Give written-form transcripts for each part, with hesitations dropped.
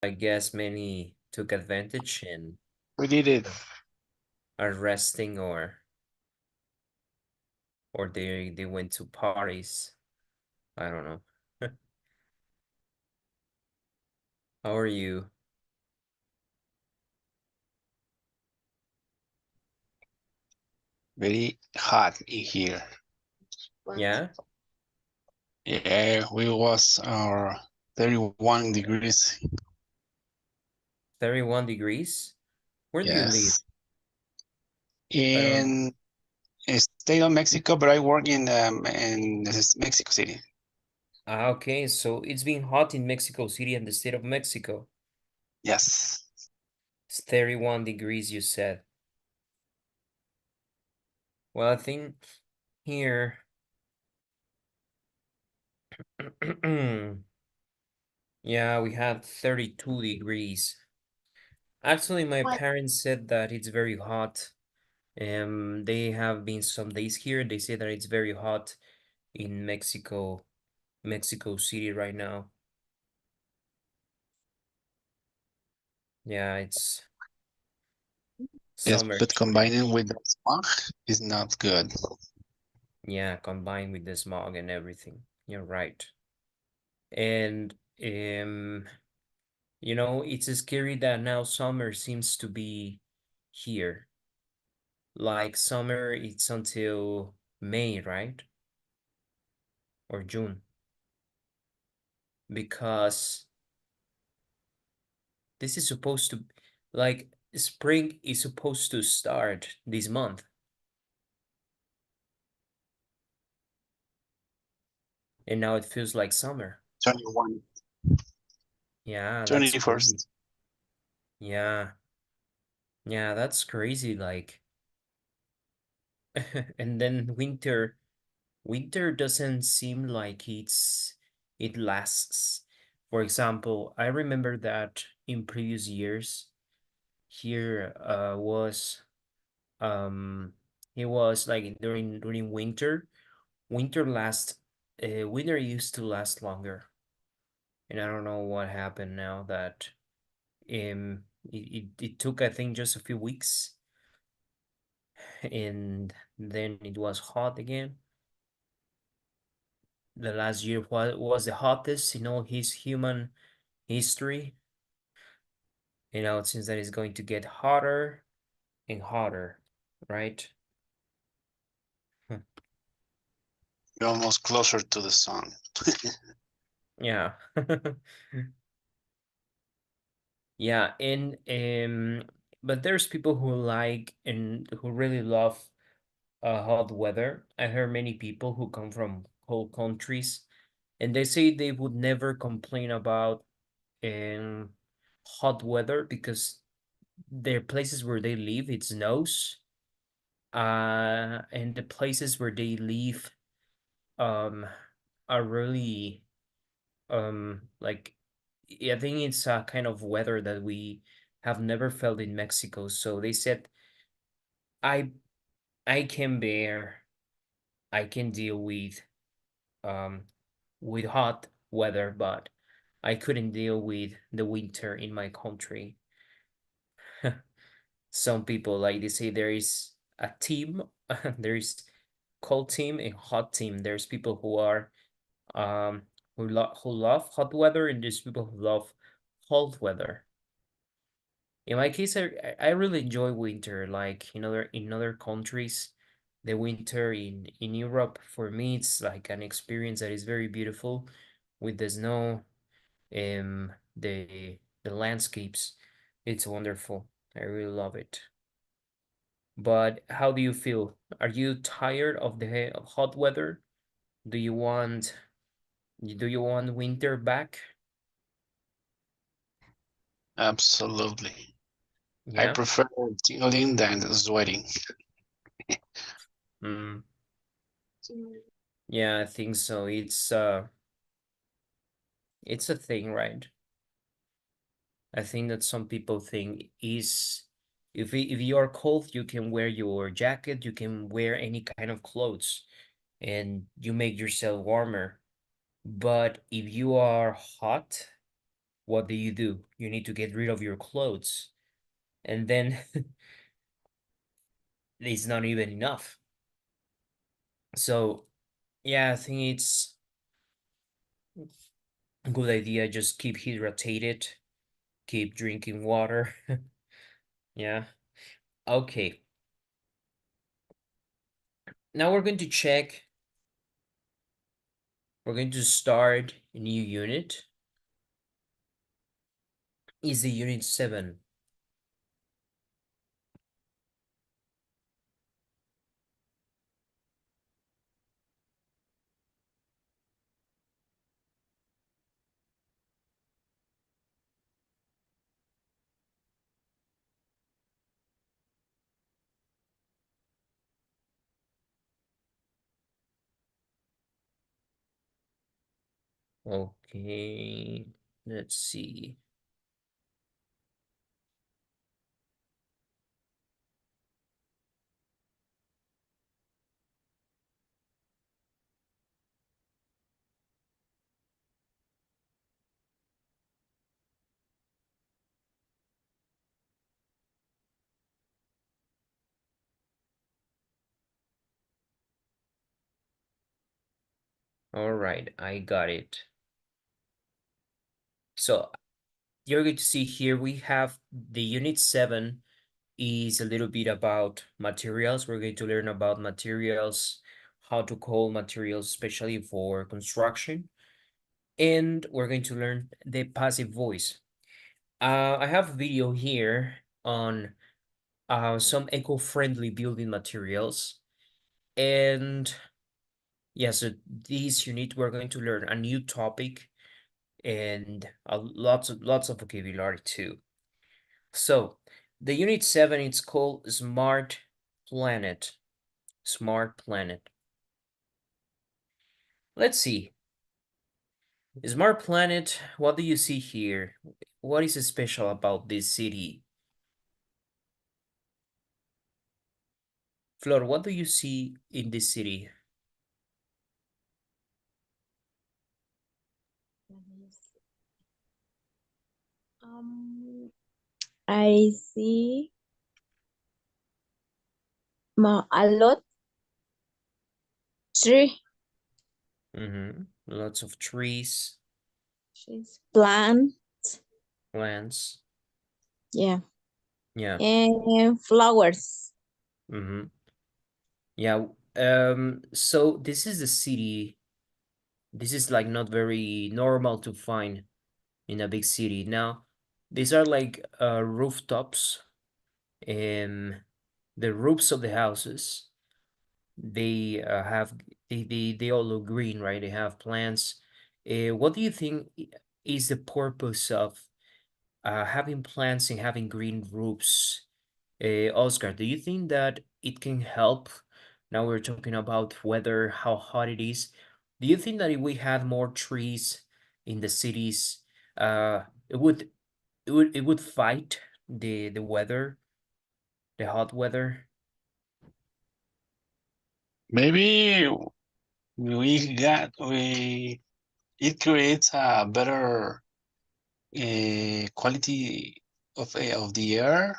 I guess many took advantage and We did it. are resting or they went to parties. I don't know. How are you? Very hot in here. Yeah? Yeah, we was 31 degrees. 31 degrees? Where do you live? Yes. I don't. In state of Mexico, but I work in this Mexico City. Ah, okay, so it's been hot in Mexico City and the state of Mexico. Yes. It's 31 degrees, you said. Well, I think here, yeah, we had 32 degrees. Actually, my parents said that it's very hot. They have been some days here. They say that it's very hot in Mexico City right now. Yeah, it's Yes, summer but here. combining with the smog is not good. Yeah, combined with the smog and everything. You're right. And it's scary that now summer seems to be here. Like summer, it's until May, right? Or June. Because this is supposed to, like, spring is supposed to start this month. And now it feels like summer. 21, Yeah, that's crazy. 21st. Yeah, yeah, that's crazy. Like, and then winter doesn't seem like it lasts. For example, I remember that in previous years here was um it was like during winter used to last longer. And I don't know what happened now that it took I think just a few weeks and then it was hot again. The last year was the hottest in all his human history. It seems that it's going to get hotter and hotter, right? Hmm. You're almost closer to the sun. Yeah. Yeah, and but there's people who like and who really love hot weather. I heard many people who come from cold countries and they say they would never complain about um hot weather because their places where they live it snows. And the places where they live um are really like I think it's a kind of weather that we have never felt in Mexico. So they said I I can bear I can deal um with hot weather, but I couldn't deal with the winter in my country. Some people like they say there is a team, there is cold team and hot team. There's people um who love hot weather and there's people who love cold weather. In my case, I really enjoy winter. Like in other countries, the winter in Europe for me it's like an experience that is very beautiful with the snow and the landscapes. It's wonderful. I really love it. But how do you feel? Are you tired of the hot weather? Do you want do you want winter back? Absolutely. I Yeah. prefer tingling than sweating. Mm, yeah, I think so. It's a thing, right? I think that some people think is if you are cold, you can wear your jacket, you can wear any kind of clothes, and you make yourself warmer. But if you are hot, what do? You need to get rid of your clothes, and then it's not even enough. So yeah, I think it's a good idea. Just keep hydrated, keep drinking water. Yeah. Okay. Now we're going to check. We're going to start a new unit. Is the unit 7. Okay. Let's see. All right, I got it. So you're going to see here we have the unit 7 is a little bit about materials. We're going to learn about materials, how to call materials, especially for construction. And we're going to learn the passive voice. I have a video here on some eco-friendly building materials. And yes, so this unit we're going to learn a new topic and lots of vocabulary too. So the unit 7 it's called Smart Planet. Smart Planet. Let's see. Smart Planet, what do you see here? What is special about this city? Flor, what do you see in this city? Um, I see a lot tree, Lots of trees, plant, plants. yeah, Yeah. and flowers. Mm-hmm. Yeah. So this is the city. This is like not very normal to find in a big city. Now, these are like rooftops. The roofs of the houses, they have they all look green, right? They have plants. What do you think is the purpose of having plants and having green roofs? Oscar, do you think that it can help? Now we're talking about weather, how hot it is. Do you think that if we had more trees in the cities, it would fight the weather, the hot weather? Maybe we it creates a better quality of the air,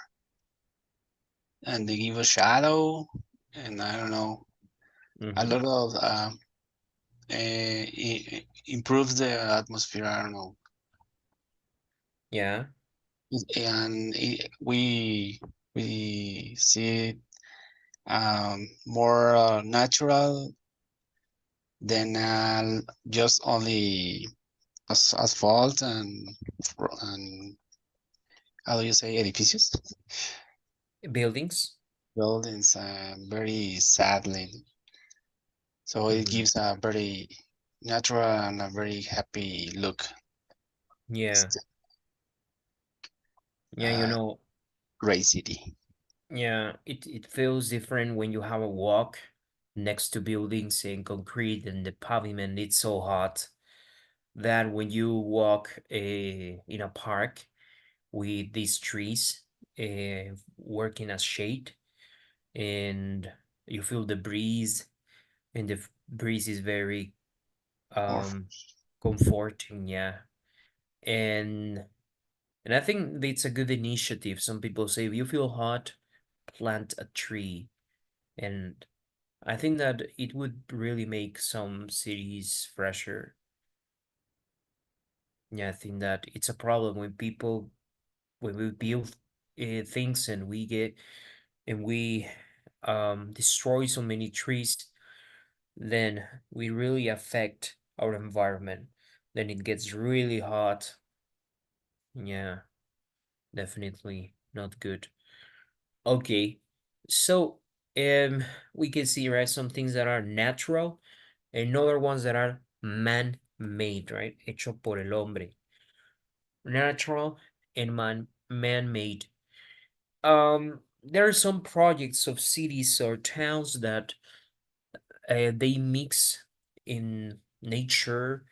and they give a shadow, and I don't know, a Mm-hmm. lot of improves the atmosphere. I don't know, Yeah. and we see it more natural than just only asphalt and how do you say edificios? Buildings. Buildings, very sadly. So it Mm-hmm. gives a very natural and a very happy look. Yeah. It's Yeah, a great city. yeah, it feels different when you have a walk next to buildings and concrete and the pavement. It's so hot that when you walk in a park with these trees working as shade and you feel the breeze and breeze is very More um comforting, yeah. And I think it's a good initiative. Some people say if you feel hot, plant a tree. And I think that it would really make some cities fresher. Yeah, I think that it's a problem when people when we build things and we destroy so many trees, then we really affect our environment. Then it gets really hot. Yeah, definitely not good. Okay, so um, we can see, right, some things that are natural and other ones that are man-made, right? Hecho por el hombre. Natural and man-made. There are some projects of cities or towns that they mix in nature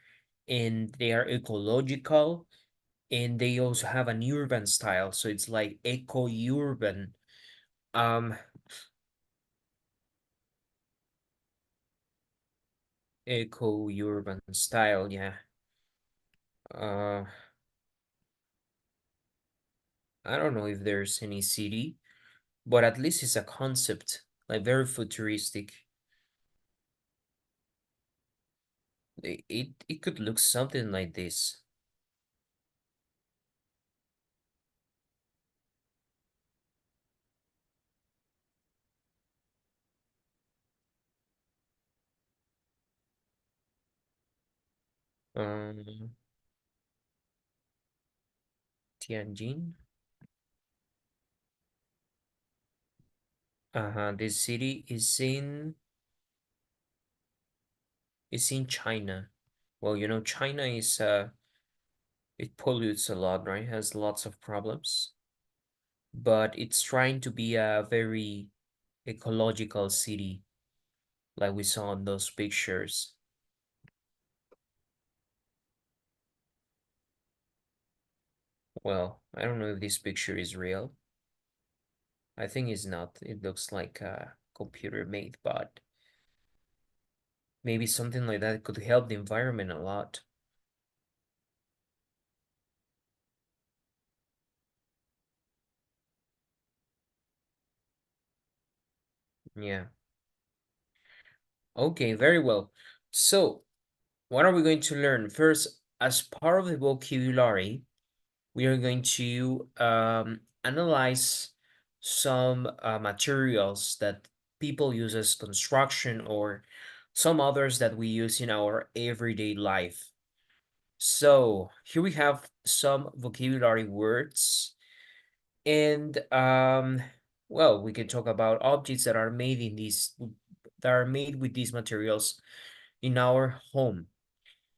and they are ecological and they also have an urban style. So it's like eco-urban. Um, Eco-urban style, yeah. Uh, I don't know if there's any city, but at least it's a concept, like very futuristic. It could look something like this. Um, Tianjin. This city is in China. Well, you know, China is it pollutes a lot, right? Has lots of problems, but it's trying to be a very ecological city, like we saw in those pictures. Well, I don't know if this picture is real. I think it's not. It looks like computer made, but maybe something like that could help the environment a lot. Yeah. Okay, very well. So, what are we going to learn? First, as part of the vocabulary, we are going to analyze some materials that people use as construction or some others that we use in our everyday life. So here we have some vocabulary words and well, we can talk about objects that are made in these that are made with these materials in our home.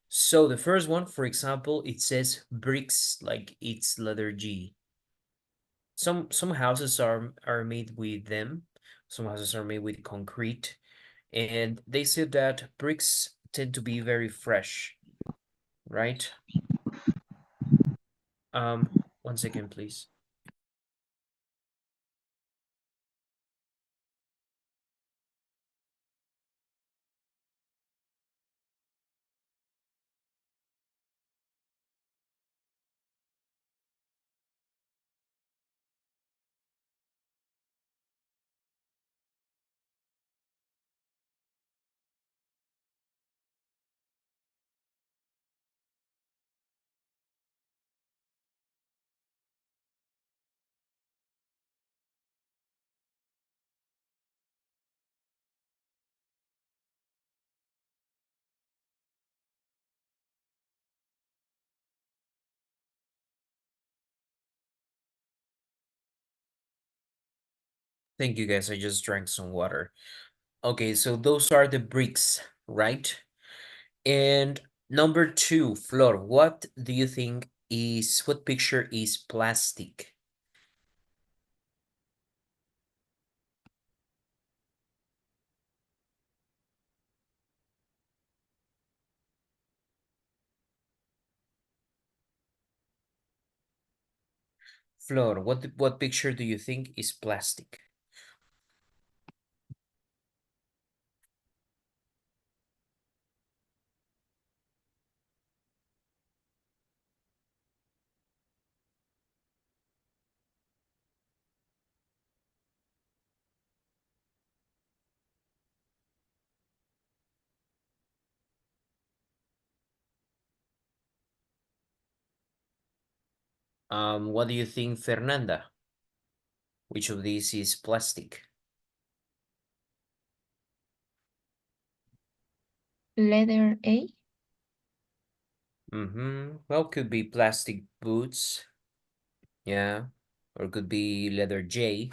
So the first one, for example, it says bricks, like it's letter G. Some houses are made with them. Some houses are made with concrete, and they said that bricks tend to be very fresh, right? Um, 1 second, please. Thank you guys. I just drank some water. Okay, so those are the bricks, right? And number two, Flor, what do you think is what picture is plastic? Flor, what picture do you think is plastic? What do you think, Fernanda? Which of these is plastic? Letter A. Well, could be plastic boots. Yeah. Or could be letter J.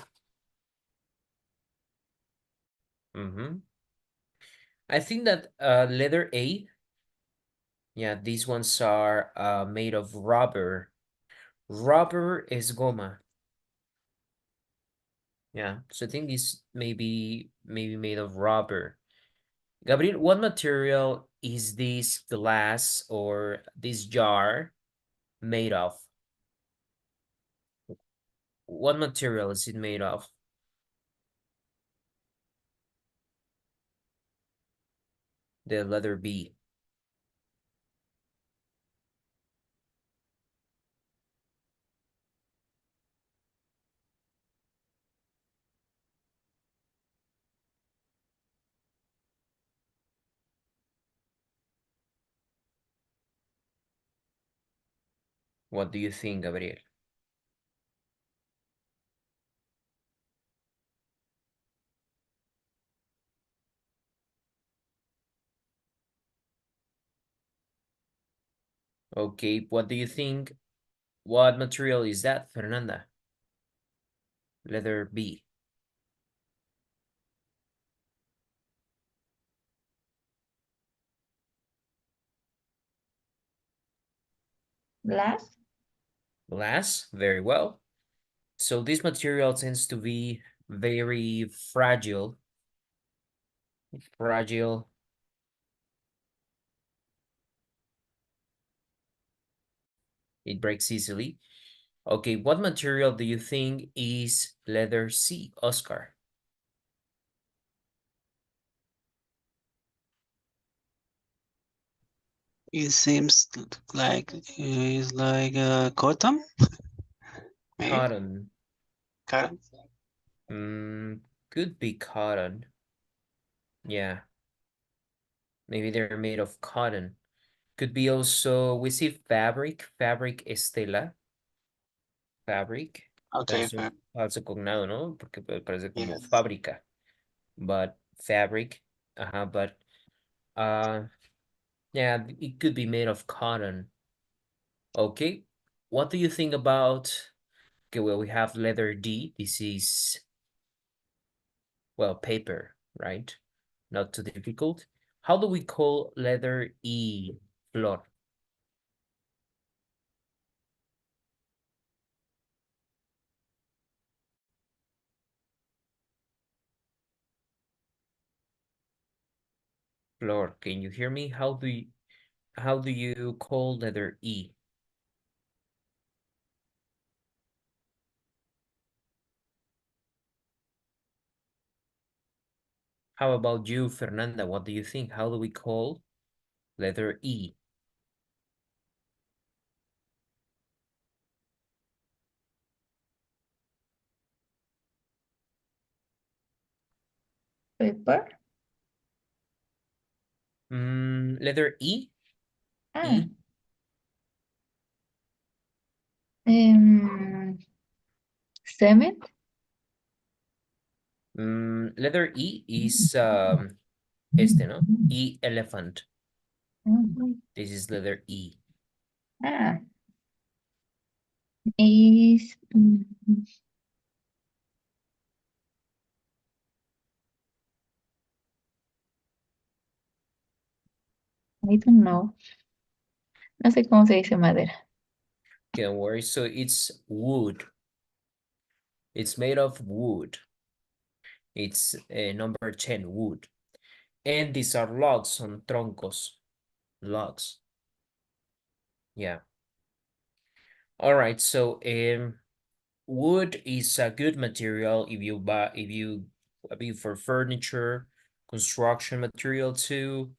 I think that letter A, yeah, these ones are made of rubber. Rubber is goma. Yeah, so I think this maybe made of rubber. Gabriel, what material is this glass or this jar made of? What material is it made of? The letter B. What do you think, Gabriel? Okay, what do you think? What material is that, Fernanda? Letter B. Glass. Glass, very well. So this material tends to be very fragile. Fragile. It breaks easily. Okay, what material do you think is letter C, Oscar? It seems like it's like cotton. Maybe Cotton. cotton. Could be cotton. Yeah, maybe they're made of cotton. Could be also, we see fabric, fabric estela. Fabric. Okay, Falso, falso cognado, ¿no? Porque parece como yes. fábrica. But fabric, but yeah, it could be made of cotton. Okay, what do you think about, okay, well, we have letter D. This is, well, paper, right? Not too difficult. How do we call letter E, Flor? Flor, can you hear me? How do you call letter E? How about you, Fernanda? What do you think? How do we call letter E? Paper. Letter E? Ah. E? Cement. Letter E is este, ¿no? E, elephant. This is letter E. Ah. Is I don't know. No sé cómo se dice madera. Okay, don't worry. So it's wood. It's made of wood. It's number 10, wood. And these are logs, son troncos. Logs. Yeah. All right, so wood is a good material if you buy, if you for furniture, construction material too.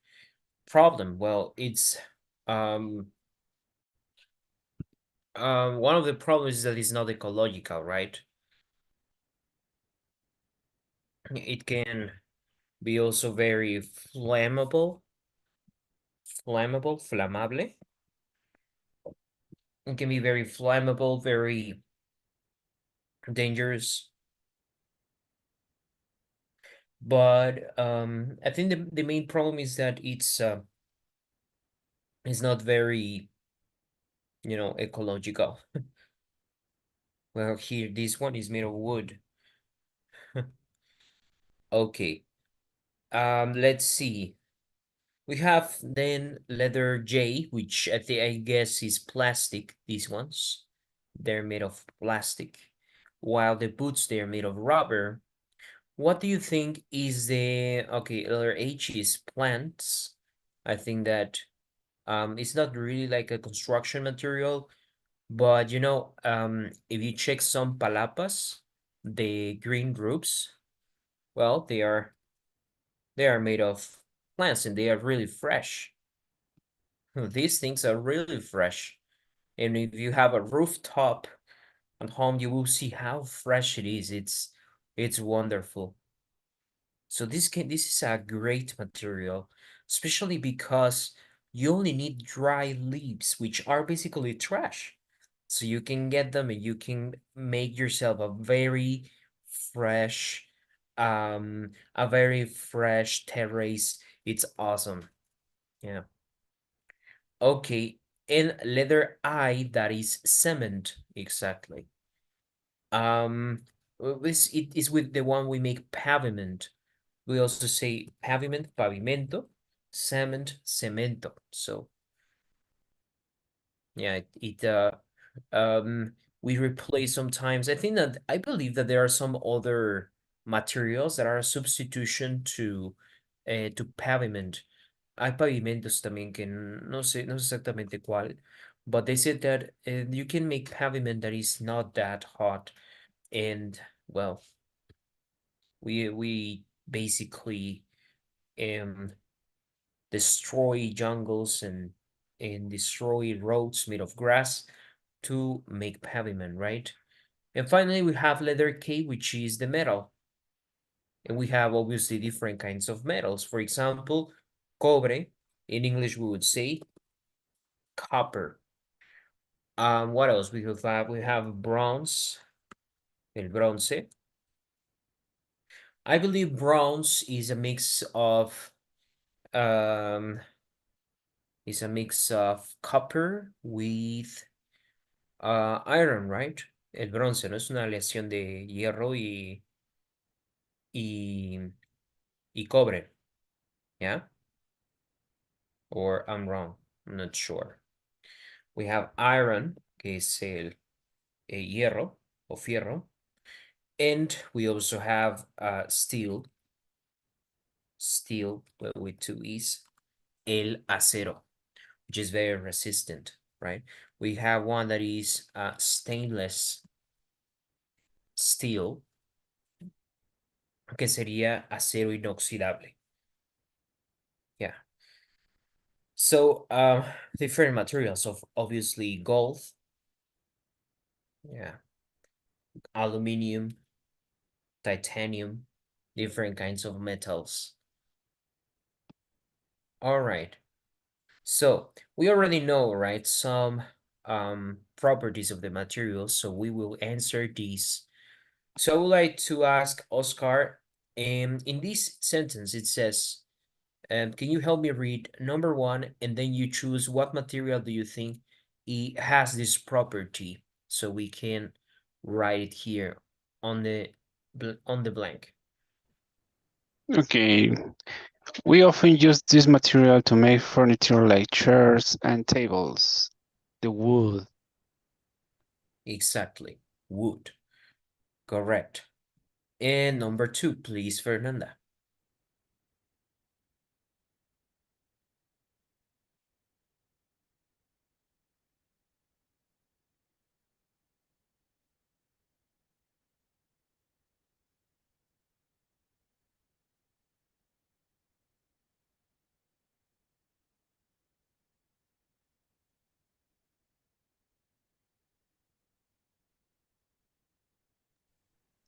Problem, well, it's one of the problems is that it's not ecological, right? It can be also very flammable, flammable, flammable. It can be very flammable, very dangerous. But I think the main problem is that it's not very, ecological. Well, here this one is made of wood. Okay. Let's see. We have then letter J, which I guess is plastic. These ones, they're made of plastic, while the boots they're made of rubber. What do you think is okay, letter H is plants. I think that it's not really like a construction material, but if you check some palapas, the green roofs, well, they are made of plants and they are really fresh. These things are really fresh. And if you have a rooftop at home, you will see how fresh it is. It's wonderful. So this is a great material, especially because you only need dry leaves, which are basically trash. So you can get them and you can make yourself fresh, a very fresh terrace. It's awesome. Yeah. Okay. And letter I, that is cement, exactly. It is with the one we make pavement. We also say pavement, pavimento, cement, cemento. So yeah, we replace sometimes. I believe that there are some other materials that are a substitution to pavement. Hay pavimentos también que no sé exactamente cuál, but they said that you can make pavement that is not that hot, and well, we basically um destroy jungles and destroy roads made of grass to make pavement, right? And finally, we have letter K, which is the metal. And we have obviously different kinds of metals. For example, cobre, in English, we would say copper. What else? We have bronze, el bronce. I believe bronze um is a mix of copper with iron, right? El bronce, ¿no? Es una aleación de hierro y, y cobre, yeah? Or I'm wrong, I'm not sure. We have iron, que es el hierro o fierro, and we also have steel with two E's, el acero, which is very resistant, right? We have one that is stainless steel, que sería acero inoxidable. Yeah. So different materials of obviously gold, yeah, aluminum, titanium, different kinds of metals. All right. So we already know, right, some properties of the materials, so we will answer these. So I would like to ask Oscar, in this sentence it says, can you help me read number one, and then you choose what material do you think it has this property, so we can write it here on the blank. Okay, we often use this material to make furniture like chairs and tables. The wood. Exactly, wood. Correct. And number two, please, Fernanda.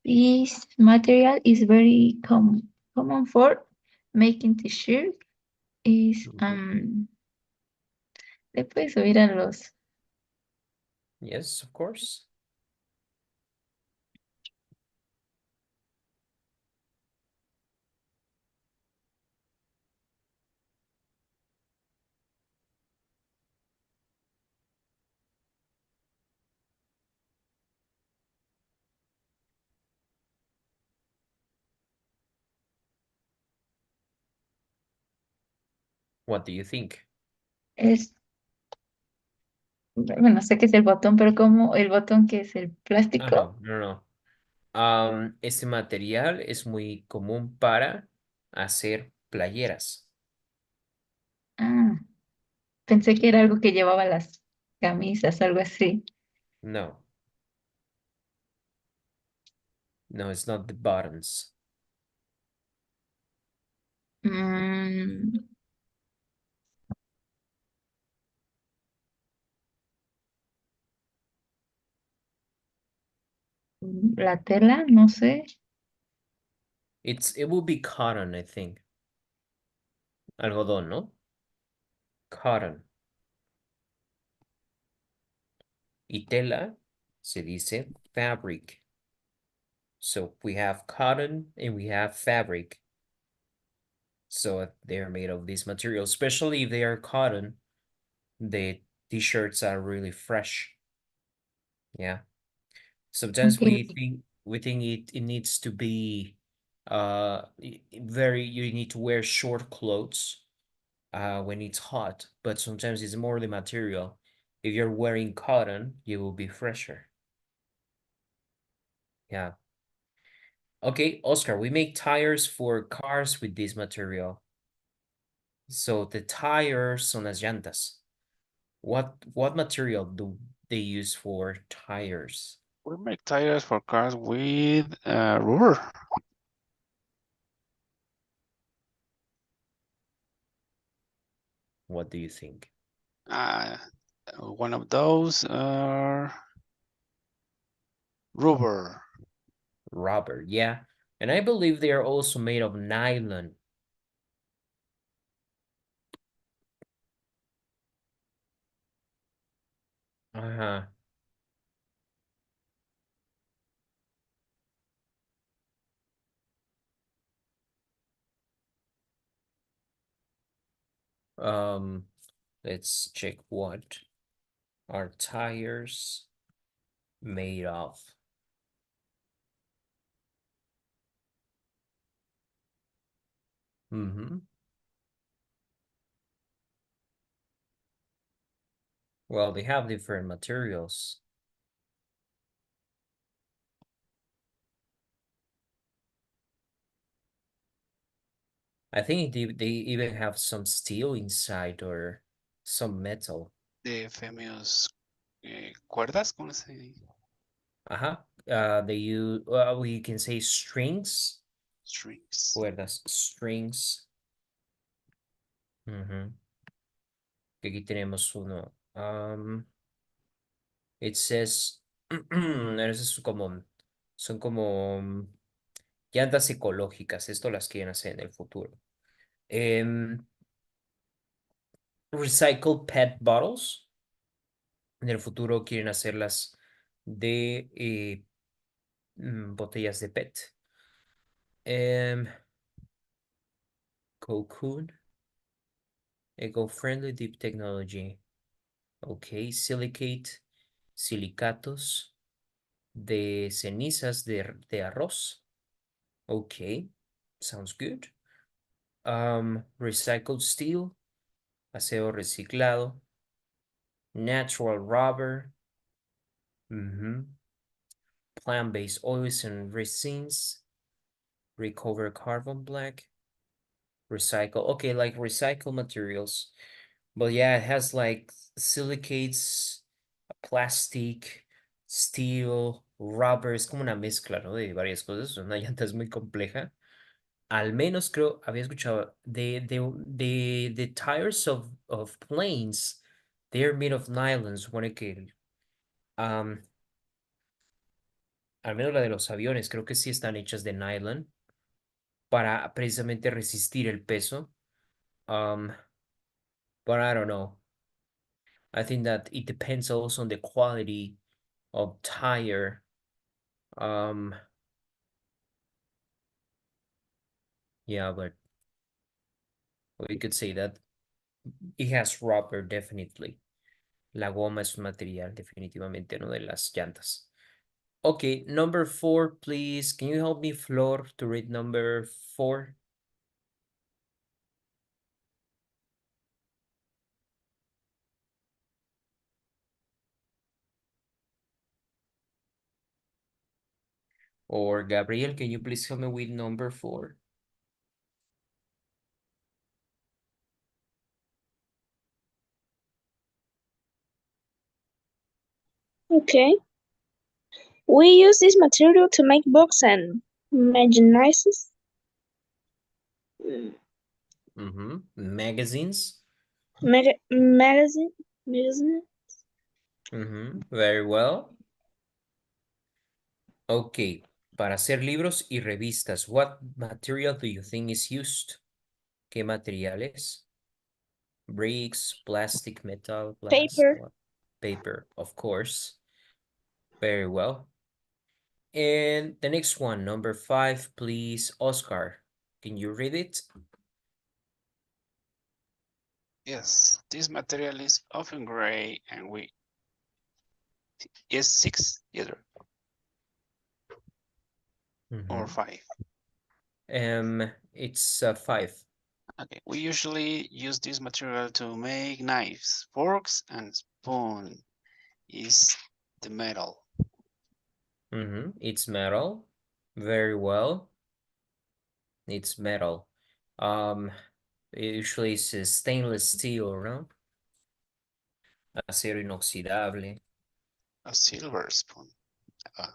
This material is very common for making t-shirt. Le puedes subir a los Yes, of course. What do you think? Es, bueno, sé que es el botón, pero ¿cómo el botón que es el Ah, plástico? no. Este material es muy común para hacer playeras. Ah, pensé que era algo que llevaba las camisas, algo así. No, no, it's not the buttons. Mm, la tela, no sé. It will be cotton, I think. Algodón, ¿no? Cotton. Y tela se dice fabric. So we have cotton and we have fabric. So they're made of this material, especially if they are cotton, the t-shirts are really fresh. Yeah. Sometimes Ok, we think it needs to be very you need to wear short clothes when it's hot, but sometimes it's more the material. If you're wearing cotton, you will be fresher. Yeah. Okay, Oscar, we make tires for cars with this material. So the tires son las llantas. What material do they use for tires? We make tires for cars with rubber. What do you think? One of those are rubber. Rubber, yeah. And I believe they are also made of nylon. Uh-huh. Um, let's check what are tires made of. Mm-hmm. Well, they have different materials. I think they even have some steel inside or some metal. The famous cuerdas, ¿cómo se dice? Uh-huh. They use, we can say strings. Strings. Cuerdas, strings. Ujú. Que aquí tenemos uno. It says, eso es como, son como llantas ecológicas. Esto las quieren hacer en el futuro. Recycled PET bottles. En el futuro quieren hacerlas de botellas de PET. Cocoon. Eco-friendly deep technology. Ok, silicate, silicatos de cenizas de arroz. Ok, sounds good. Recycled steel, acero reciclado, natural rubber, plant-based oils and resins, recover carbon black, recycle. Okay, like recycle materials. But yeah, it has like silicates, plastic, steel, rubber, es como una mezcla, ¿no? De varias cosas. Una llanta es muy compleja. Al menos creo, había escuchado, the tires of planes, they're made of nylon. Supone que, um, al menos la de los aviones, creo que sí están hechas de nylon para precisamente resistir el peso. Um, but I don't know. I think that it depends also on the quality of tire. Yeah, but we could say that it has rubber, definitely. La goma es un material, definitivamente, no de las llantas. Okay, number 4, please. Can you help me, Flor, to read number 4? Or Gabriel, can you please help me with number 4? Okay. We use this material to make books and magazines. Magazines. Magazine. Magazine. Very well. Okay, para hacer libros y revistas, what material do you think is used? ¿Qué materiales? Bricks, plastic, metal, glass, Paper. what? Paper, of course. Very well. And the next one, number 5, please, Oscar. Can you read it? Yes, this material is often gray and we is 6 either or 5. It's 5. Okay, we usually use this material to make knives, forks, and spoon. Is the metal. It's metal. Very well. It's metal. Usually it's stainless steel, no? Acero inoxidable. A silver spoon.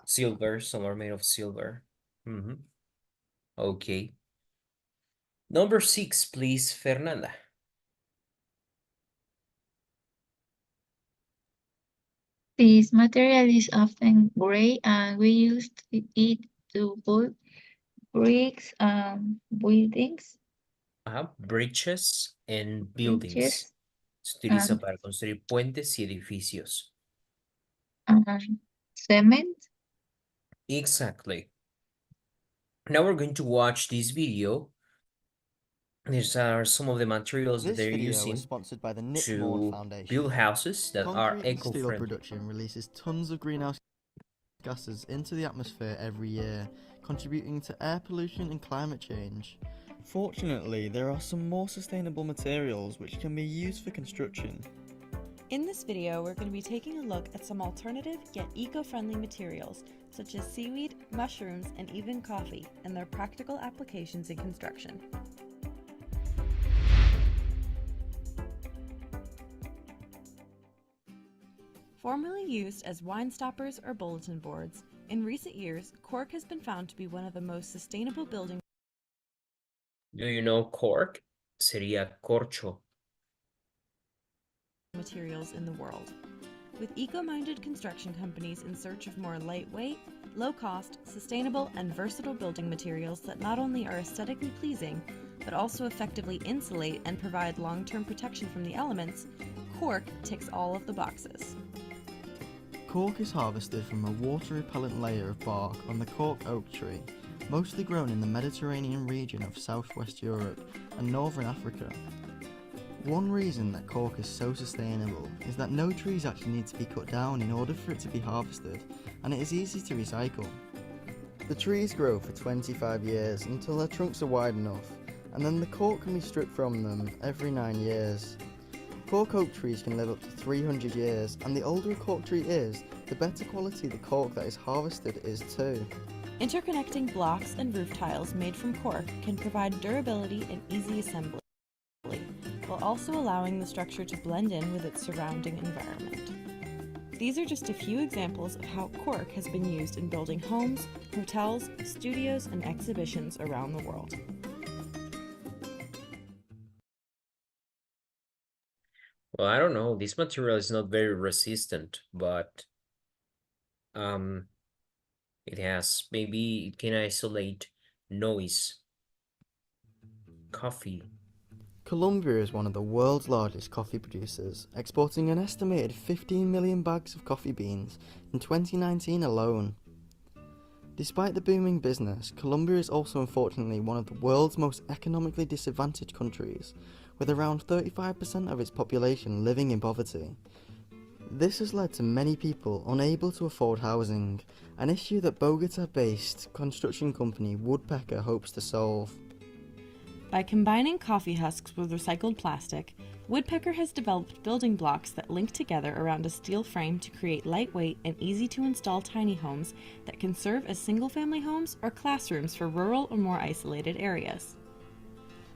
Silver, some are made of silver. Okay. Number 6, please, Fernanda. This material is often gray and we use it to build bricks and buildings. Bridges and buildings. Bridges Se utiliza para construir puentes y edificios. Cement. Exactly. Now we're going to watch this video. These are some of the materials that they're using sponsored by the Nick to Maughan Foundation. build houses that are Concrete and steel eco-friendly. production releases tons of greenhouse gases into the atmosphere every year, contributing to air pollution and climate change. Fortunately, there are some more sustainable materials which can be used for construction. In this video, we're going to be taking a look at some alternative yet eco-friendly materials such as seaweed, mushrooms, and even coffee, and their practical applications in construction. Formerly used as wine stoppers or bulletin boards, in recent years, cork has been found to be one of the most sustainable building. Do you know cork? Sería corcho. Materials in the world. With eco-minded construction companies in search of more lightweight, low-cost, sustainable, and versatile building materials that not only are aesthetically pleasing, but also effectively insulate and provide long-term protection from the elements, cork ticks all of the boxes. Cork is harvested from a water-repellent layer of bark on the cork oak tree, mostly grown in the Mediterranean region of southwest Europe and northern Africa. One reason that cork is so sustainable is that no trees actually need to be cut down in order for it to be harvested, and it is easy to recycle. The trees grow for 25 years until their trunks are wide enough, and then the cork can be stripped from them every 9 years. Cork oak trees can live up to 300 years, and the older a cork tree is, the better quality the cork that is harvested is too. Interconnecting blocks and roof tiles made from cork can provide durability and easy assembly, while also allowing the structure to blend in with its surrounding environment. These are just a few examples of how cork has been used in building homes, hotels, studios, and exhibitions around the world. Well, I don't know. This material is not very resistant, but maybe it can isolate noise. Coffee. Colombia is one of the world's largest coffee producers, exporting an estimated 15 million bags of coffee beans in 2019 alone. Despite the booming business, Colombia is also unfortunately one of the world's most economically disadvantaged countries, with around 35% of its population living in poverty. This has led to many people unable to afford housing, an issue that Bogota-based construction company Woodpecker hopes to solve. By combining coffee husks with recycled plastic, Woodpecker has developed building blocks that link together around a steel frame to create lightweight and easy-to-install tiny homes that can serve as single-family homes or classrooms for rural or more isolated areas.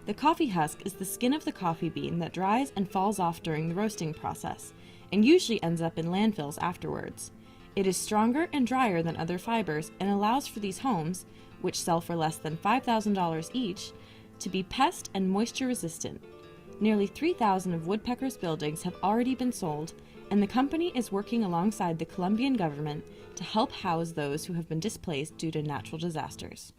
The coffee husk is the skin of the coffee bean that dries and falls off during the roasting process, and usually ends up in landfills afterwards. It is stronger and drier than other fibers and allows for these homes, which sell for less than $5,000 each, to be pest and moisture resistant. Nearly 3,000 of Woodpecker's buildings have already been sold, and the company is working alongside the Colombian government to help house those who have been displaced due to natural disasters.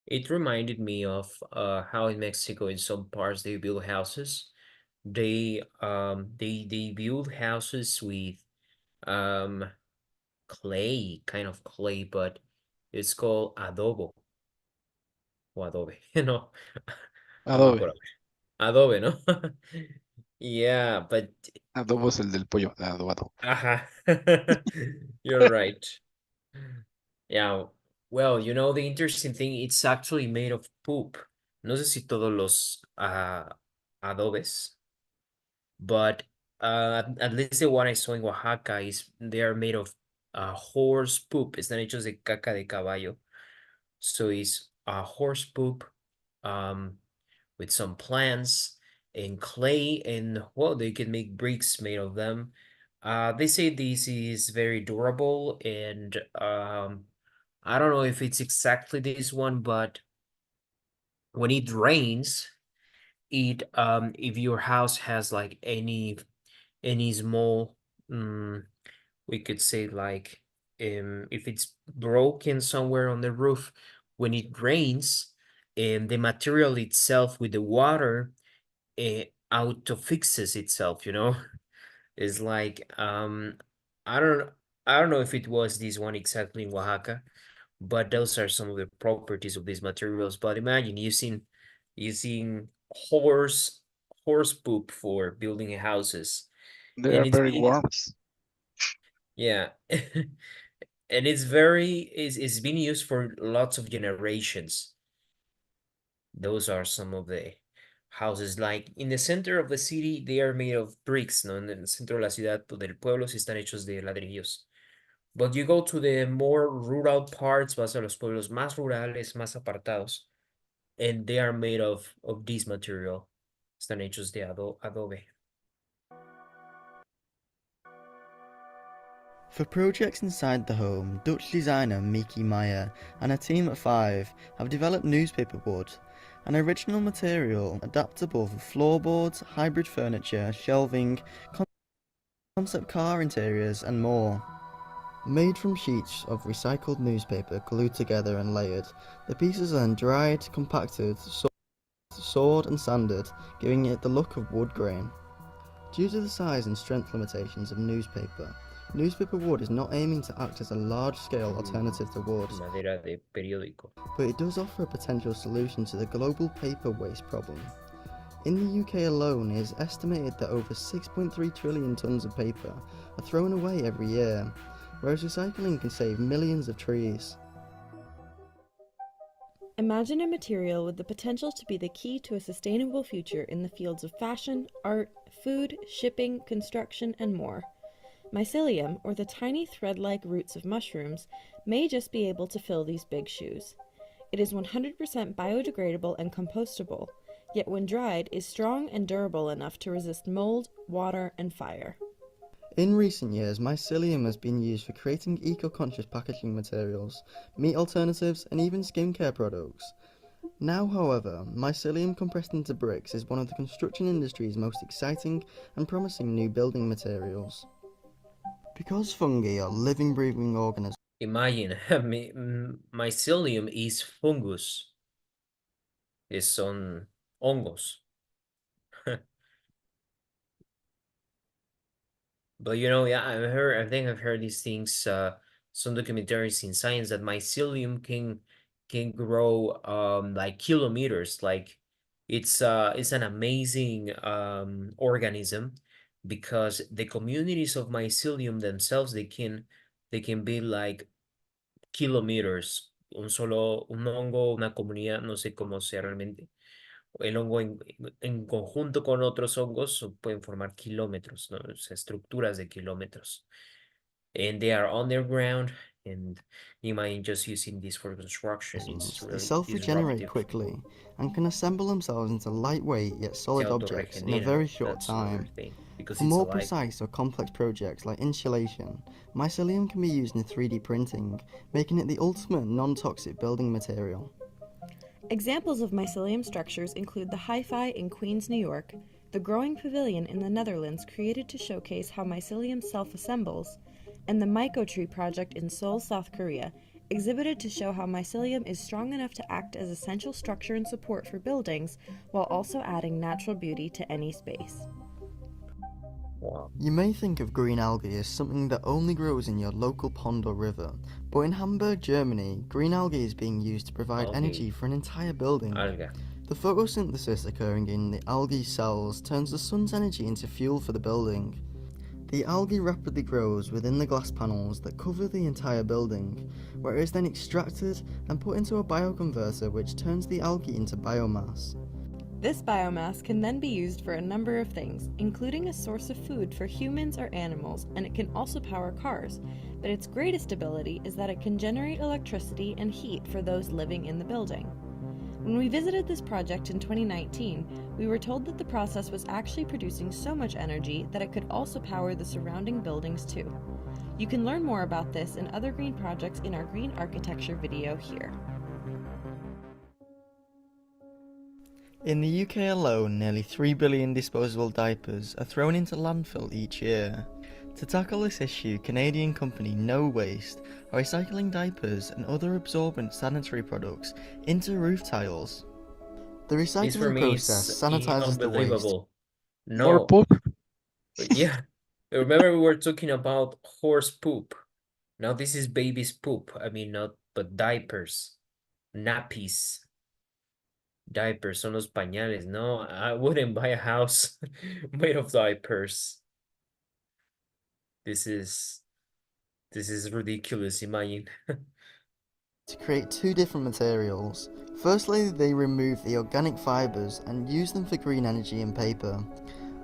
It reminded me of how in Mexico, in some parts, they build houses. They build houses with um clay, kind of clay, but it's called adobo o adobe, no, no me Adobe. acuerdo. Adobe, ¿no? Yeah, but Adobo es el del pollo, adobado. ajá, you're right. Yeah, well, you know, the interesting thing, it's actually made of poop. No sé si todos los adobes, but at least the one I saw in Oaxaca is they are made of horse poop. Están hechos de caca de caballo. So it's horse poop with some plants and clay, and well, they can make bricks made of them. They say this is very durable, and I don't know if it's exactly this one, but when it rains, if your house has like any small we could say like if it's broken somewhere on the roof, when it rains, the material itself with the water auto fixes itself, you know. It's like I don't I don't know if it was this one exactly in Oaxaca, but those are some of the properties of these materials. But imagine using horse poop for building houses, They and are very warm. yeah, and it's been used for lots of generations. Those are some of the houses. Like in the center of the city, they are made of bricks, ¿no? En el centro de la ciudad, del pueblo, sí están hechos de ladrillos. But you go to the more rural parts, vas a los pueblos más rurales, más apartados, and they are made of this material. Están hechos de adobe. For projects inside the home, Dutch designer Miki Meyer and a team at 5 have developed newspaper wood, an original material adaptable for floorboards, hybrid furniture, shelving, concept car interiors and more. Made from sheets of recycled newspaper glued together and layered, the pieces are then dried, compacted, sawed and sanded, giving it the look of wood grain. Due to the size and strength limitations of newspaper wood is not aiming to act as a large-scale alternative to wood, Madera de periódico. but it does offer a potential solution to the global paper waste problem. In the UK alone, it is estimated that over 6.3 trillion tonnes of paper are thrown away every year, whereas recycling can save millions of trees. Imagine a material with the potential to be the key to a sustainable future in the fields of fashion, art, food, shipping, construction, and more. Mycelium, or the tiny thread-like roots of mushrooms, may just be able to fill these big shoes. It is 100% biodegradable and compostable, yet when dried is strong and durable enough to resist mold, water, and fire. In recent years, mycelium has been used for creating eco-conscious packaging materials, meat alternatives, and even skincare products. Now, however, mycelium compressed into bricks is one of the construction industry's most exciting and promising new building materials. Because fungi are living, breathing organisms Imagine, mycelium is fungus. Son hongos. But yeah, I think I've heard these things, some documentaries in science that mycelium can grow like kilometers. Like it's an amazing organism, because the communities of mycelium themselves, they can be like kilometers. Un hongo, una comunidad, no sé cómo sea realmente. El hongo en conjunto con otros hongos pueden formar kilómetros, ¿no? O sea, estructuras de kilómetros. And they are underground, and you might just using this for construction. It's They really self-regenerate disruptive. quickly and can assemble themselves into lightweight yet Se solid objects in a autorregenera. very short That's another time. thing, because For it's more alive. precise or complex projects like insulation, mycelium can be used in 3D printing, making it the ultimate non-toxic building material. Examples of mycelium structures include the Hi-Fi in Queens, New York, the Growing Pavilion in the Netherlands created to showcase how mycelium self-assembles, and the Mycotree project in Seoul, South Korea, exhibited to show how mycelium is strong enough to act as essential structure and support for buildings while also adding natural beauty to any space. Wow. You may think of green algae as something that only grows in your local pond or river, but in Hamburg, Germany, green algae is being used to provide energy for an entire building. Alga. The photosynthesis occurring in the algae cells turns the sun's energy into fuel for the building. The algae rapidly grows within the glass panels that cover the entire building, where it is then extracted and put into a bioconverter which turns the algae into biomass. This biomass can then be used for a number of things, including a source of food for humans or animals, and it can also power cars. But its greatest ability is that it can generate electricity and heat for those living in the building. When we visited this project in 2019, we were told that the process was actually producing so much energy that it could also power the surrounding buildings too. You can learn more about this and other green projects in our green architecture video here. In the UK alone, nearly 3 billion disposable diapers are thrown into landfill each year. To tackle this issue, Canadian company No Waste are recycling diapers and other absorbent sanitary products into roof tiles. The This for recycling me process is sanitizes the waste. unbelievable. More No, poop. yeah. Remember we were talking about horse poop. Now this is baby's poop. I mean, not, but diapers, nappies. Diapers son los pañales. No, I wouldn't buy a house made of diapers. This is ridiculous, imagine. To create two different materials. Firstly, they remove the organic fibres and use them for green energy and paper,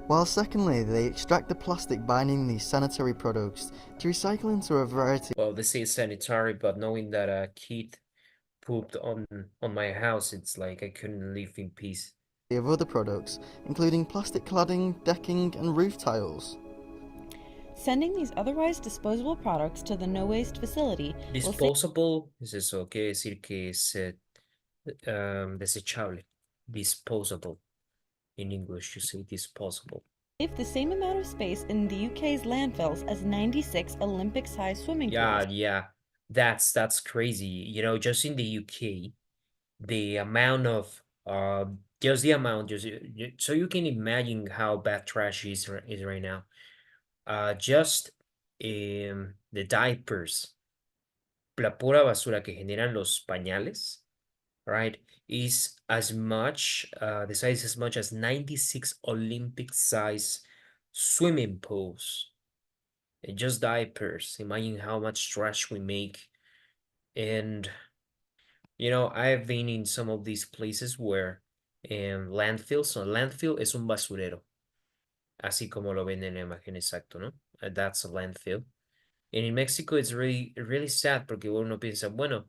while secondly, they extract the plastic binding these sanitary products to recycle into a variety Well, this is sanitary, but knowing that a kid pooped on my house, it's like I couldn't live in peace. of other products, including plastic cladding, decking, and roof tiles. Sending these otherwise disposable products to the No Waste facility will save Disposable es eso, quiere decir que es desechable. Disposable. In English, you say disposable. the same amount of space in the UK's landfills as 96 Olympic-sized swimming pools. Yeah, that's crazy. You know, just in the UK, the amount of just the amount, so you can imagine how bad trash is right now. Just the diapers, la pura basura que generan los pañales, right, is as much, the size as much as 96 Olympic-size swimming pools. And just diapers. Imagine how much trash we make. And, I've been in some of these places where landfills, so landfill es un basurero. Así como lo ven en la imagen exacto, ¿no? That's a landfill. And in Mexico, it's really, really sad porque uno piensa, bueno,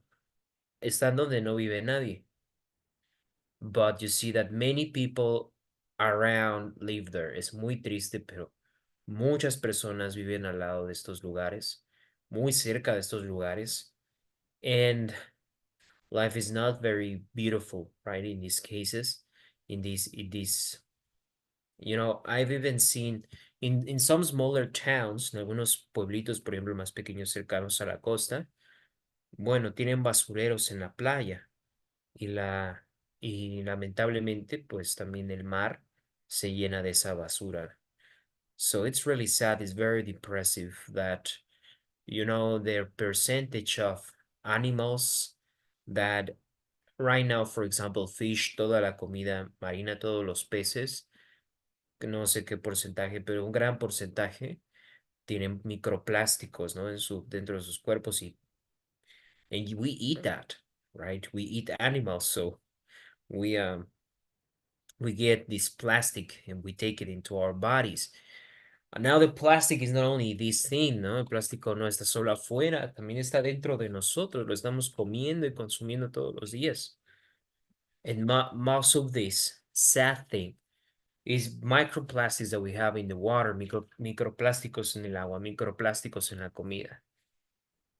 están donde no vive nadie. But you see that many people around live there. Es muy triste, pero muchas personas viven al lado de estos lugares, muy cerca de estos lugares. And life is not very beautiful, right? In these cases, in these, I've even seen in some smaller towns, en algunos pueblitos, por ejemplo, más pequeños cercanos a la costa, Bueno, tienen basureros en la playa y lamentablemente pues también el mar se llena de esa basura. So it's really sad, it's very depressive that the percentage of animals that right now, for example, fish, toda la comida marina, todos los peces, que no sé qué porcentaje, pero un gran porcentaje tienen microplásticos, ¿no? Dentro de sus cuerpos and we eat that, right? We eat animals, so we we get this plastic and we take it into our bodies. And now the plastic is not only this thing, ¿no? El plástico no está solo afuera, también está dentro de nosotros, lo estamos comiendo y consumiendo todos los días. And most of this sad thing is microplastics that we have in the water, microplásticos en el agua, microplásticos en la comida.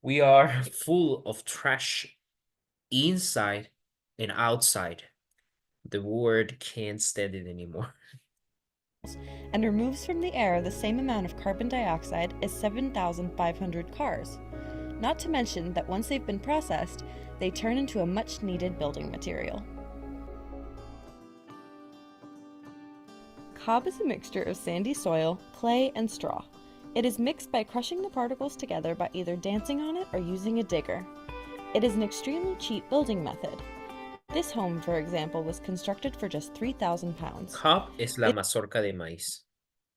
We are full of trash inside and outside. The word can't stand it anymore. And removes from the air the same amount of carbon dioxide as 7,500 cars. Not to mention that once they've been processed, they turn into a much needed building material. Cob is a mixture of sandy soil, clay, and straw. It is mixed by crushing the particles together by either dancing on it or using a digger. It is an extremely cheap building method. This home, for example, was constructed for just 3,000 pounds. Cob es la mazorca de maíz.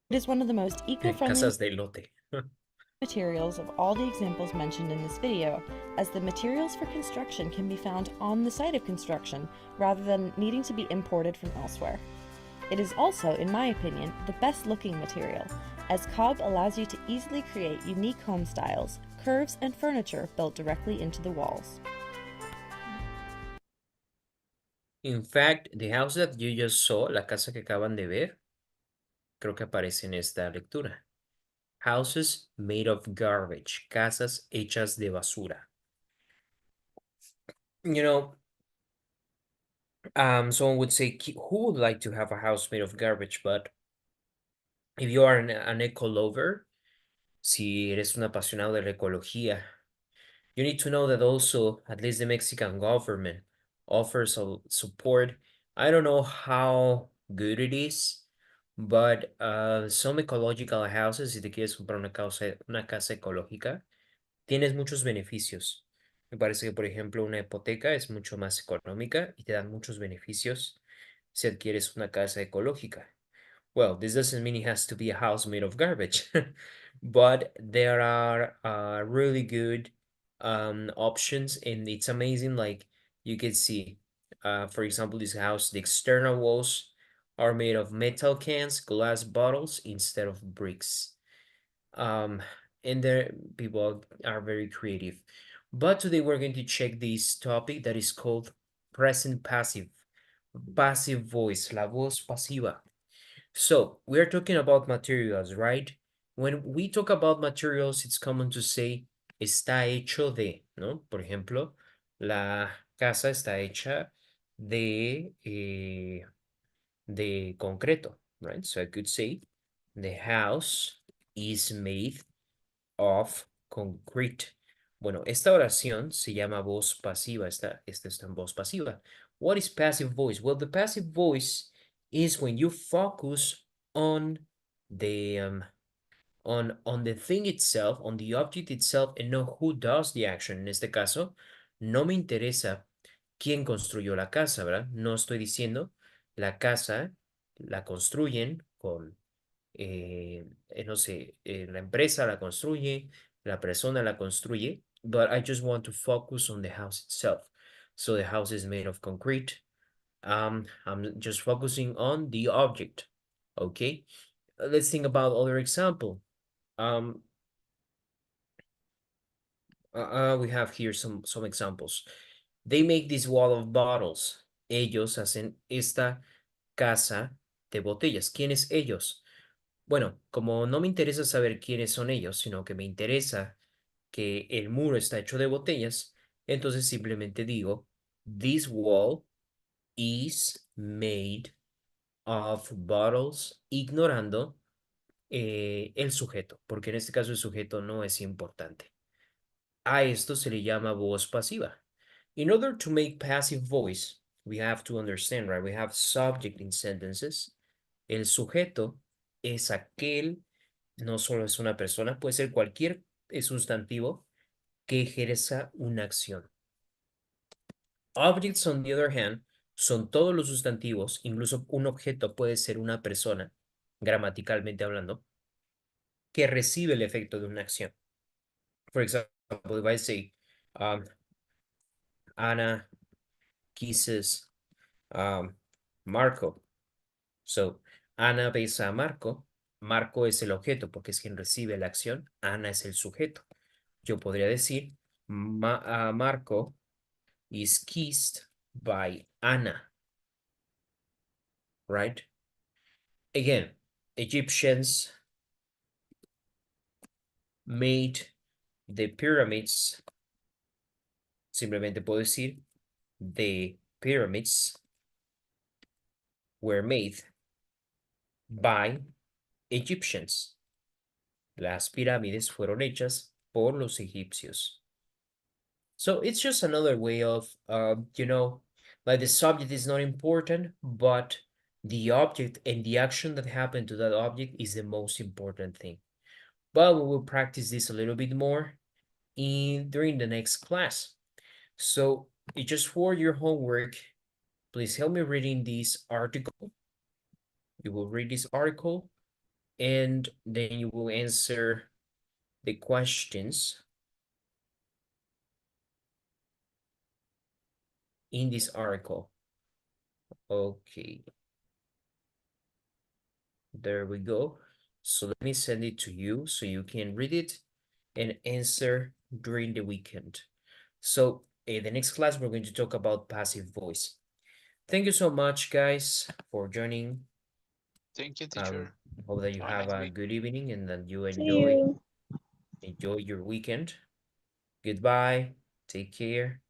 It is one of the most eco-friendly Casas de elote. materials of all the examples mentioned in this video, as the materials for construction can be found on the site of construction rather than needing to be imported from elsewhere. It is also, in my opinion, the best looking material, as cob allows you to easily create unique home styles, curves, and furniture built directly into the walls. In fact, the house that you just saw, la casa que acaban de ver, creo que aparece en esta lectura. Houses made of garbage, casas hechas de basura. Someone would say, who would like to have a house made of garbage? But if you are an eco lover, si eres un apasionado de la ecología, you need to know that also, at least the Mexican government offers support. I don't know how good it is, but some ecological houses, si te quieres comprar una casa ecológica, tienes muchos beneficios. Me parece que, por ejemplo, una hipoteca es mucho más económica y te dan muchos beneficios si adquieres una casa ecológica. Well, this doesn't mean it has to be a house made of garbage, but there are really good options, and it's amazing. Like you can see, for example, this house, the external walls are made of metal cans, glass bottles instead of bricks. And there people are very creative. But today we're going to check this topic that is called present passive voice, la voz pasiva. So we're talking about materials, right? When we talk about materials, it's common to say está hecho de, ¿no? Por ejemplo, la casa está hecha de concreto, right? So I could say the house is made of concrete. Bueno, esta oración se llama voz pasiva. Esta está en voz pasiva. What is passive voice? Well, the passive voice is when you focus on the on the thing itself, on the object itself, and know who does the action. En este caso, no me interesa quién construyó la casa, ¿verdad? No estoy diciendo la casa la construyen con no sé, la empresa la construye, la persona la construye, but I just want to focus on the house itself. So the house is made of concrete. I'm just focusing on the object. Okay, let's think about other example. We have here some examples. They make this wall of bottles. Ellos hacen esta casa de botellas. ¿Quiénes ellos? Bueno, como no me interesa saber quiénes son ellos, sino que me interesa que el muro está hecho de botellas, entonces simplemente digo, this wall is made of bottles, ignorando el sujeto, porque en este caso el sujeto no es importante. A esto se le llama voz pasiva. In order to make passive voice, we have to understand, right? We have subject in sentences. El sujeto es aquel, no solo es una persona, puede ser cualquier sustantivo que ejerza una acción. Objects, on the other hand, son todos los sustantivos, incluso un objeto puede ser una persona, gramaticalmente hablando, que recibe el efecto de una acción. For example, if I say, Ana kisses Marco. So, Ana besa a Marco. Marco es el objeto porque es quien recibe la acción. Ana es el sujeto. Yo podría decir, Marco is kissed by Anna. Right? Again, Egyptians made the pyramids. Simplemente puedo decir, the pyramids were made by Egyptians. Las pirámides fueron hechas por los egipcios. So it's just another way of, like the subject is not important, but the object and the action that happened to that object is the most important thing. But we will practice this a little bit more during the next class. So just for your homework, please help me reading this article. You will read this article and then you will answer the questions in this article. Okay. There we go. So let me send it to you so you can read it and answer during the weekend. So in the next class, we're going to talk about passive voice. Thank you so much, guys, for joining. Thank you, teacher. Hope that you Have a have nice a week. good evening and that you See you. enjoy your weekend. Goodbye. Take care.